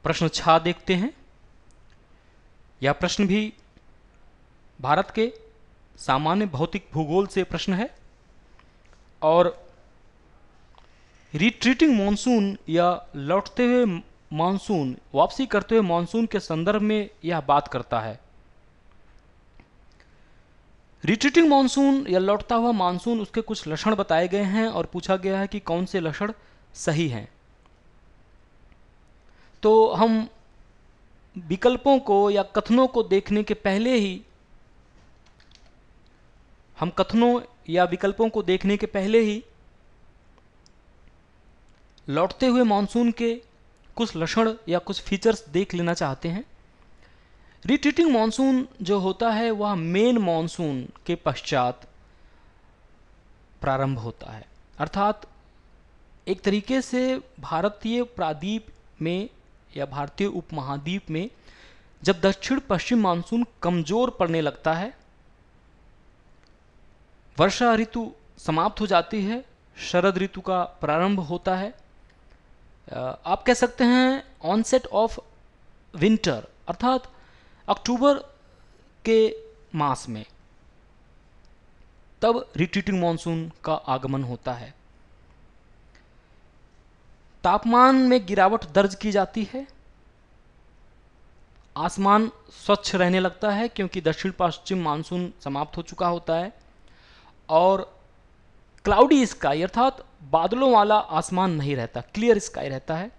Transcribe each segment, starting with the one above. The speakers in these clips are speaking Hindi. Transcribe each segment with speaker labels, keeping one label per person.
Speaker 1: प्रश्न 6 देखते हैं। यह प्रश्न भी भारत के सामान्य भौतिक भूगोल से प्रश्न है और रिट्रीटिंग मॉनसून या लौटते हुए मॉनसून, वापसी करते हुए मॉनसून के संदर्भ में यह बात करता है। रिट्रीटिंग मॉनसून या लौटता हुआ मॉनसून, उसके कुछ लक्षण बताए गए हैं और पूछा गया है कि कौन से लक्षण सही हैं। तो हम विकल्पों को या कथनों को देखने के पहले ही लौटते हुए मॉनसून के कुछ लक्षण या कुछ फीचर्स देख लेना चाहते हैं। रिट्रीटिंग मॉनसून जो होता है वह मेन मॉनसून के पश्चात प्रारंभ होता है, अर्थात एक तरीके से भारतीय प्रायद्वीप में या भारतीय उपमहाद्वीप में जब दक्षिण पश्चिम मानसून कमजोर पड़ने लगता है, वर्षा ऋतु समाप्त हो जाती है, शरद ऋतु का प्रारंभ होता है, आप कह सकते हैं ऑनसेट ऑफ विंटर, अर्थात अक्टूबर के मास में, तब रिट्रीटिंग मॉनसून का आगमन होता है। तापमान में गिरावट दर्ज की जाती है, आसमान स्वच्छ रहने लगता है क्योंकि दक्षिण पश्चिम मानसून समाप्त हो चुका होता है, और क्लाउडी स्काई अर्थात बादलों वाला आसमान नहीं रहता, क्लियर स्काई रहता है।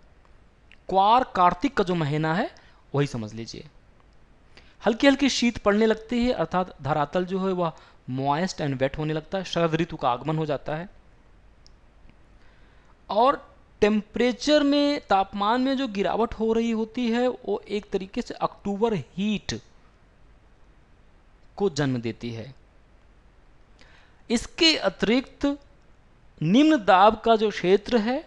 Speaker 1: क्वार कार्तिक का जो महीना है वही समझ लीजिए। हल्की हल्की शीत पड़ने लगती है, अर्थात धरातल जो है वह मॉइस्ट एंड वेट होने लगता है, शरद ऋतु का आगमन हो जाता है। और टेम्परेचर में, तापमान में जो गिरावट हो रही होती है वो एक तरीके से अक्टूबर हीट को जन्म देती है। इसके अतिरिक्त निम्न दाब का जो क्षेत्र है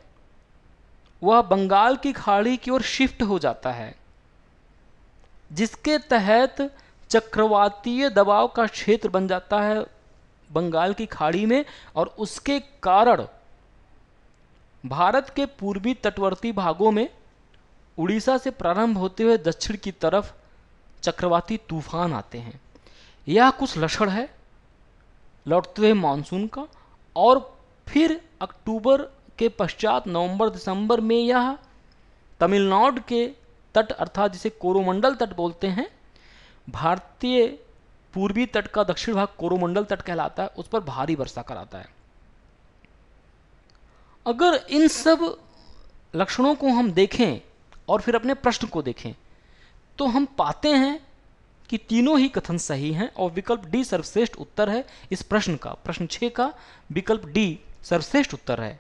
Speaker 1: वह बंगाल की खाड़ी की ओर शिफ्ट हो जाता है, जिसके तहत चक्रवातीय दबाव का क्षेत्र बन जाता है बंगाल की खाड़ी में, और उसके कारण भारत के पूर्वी तटवर्ती भागों में उड़ीसा से प्रारंभ होते हुए दक्षिण की तरफ चक्रवाती तूफान आते हैं। यह कुछ लक्षण है लौटते हुए मानसून का। और फिर अक्टूबर के पश्चात नवंबर दिसंबर में यह तमिलनाडु के तट, अर्थात जिसे कोरोमंडल तट बोलते हैं, भारतीय पूर्वी तट का दक्षिण भाग कोरोमंडल तट कहलाता है, उस पर भारी वर्षा कराता है। अगर इन सब लक्षणों को हम देखें और फिर अपने प्रश्न को देखें तो हम पाते हैं कि तीनों ही कथन सही हैं और विकल्प डी सर्वश्रेष्ठ उत्तर है इस प्रश्न का। प्रश्न 6 का विकल्प डी सर्वश्रेष्ठ उत्तर है।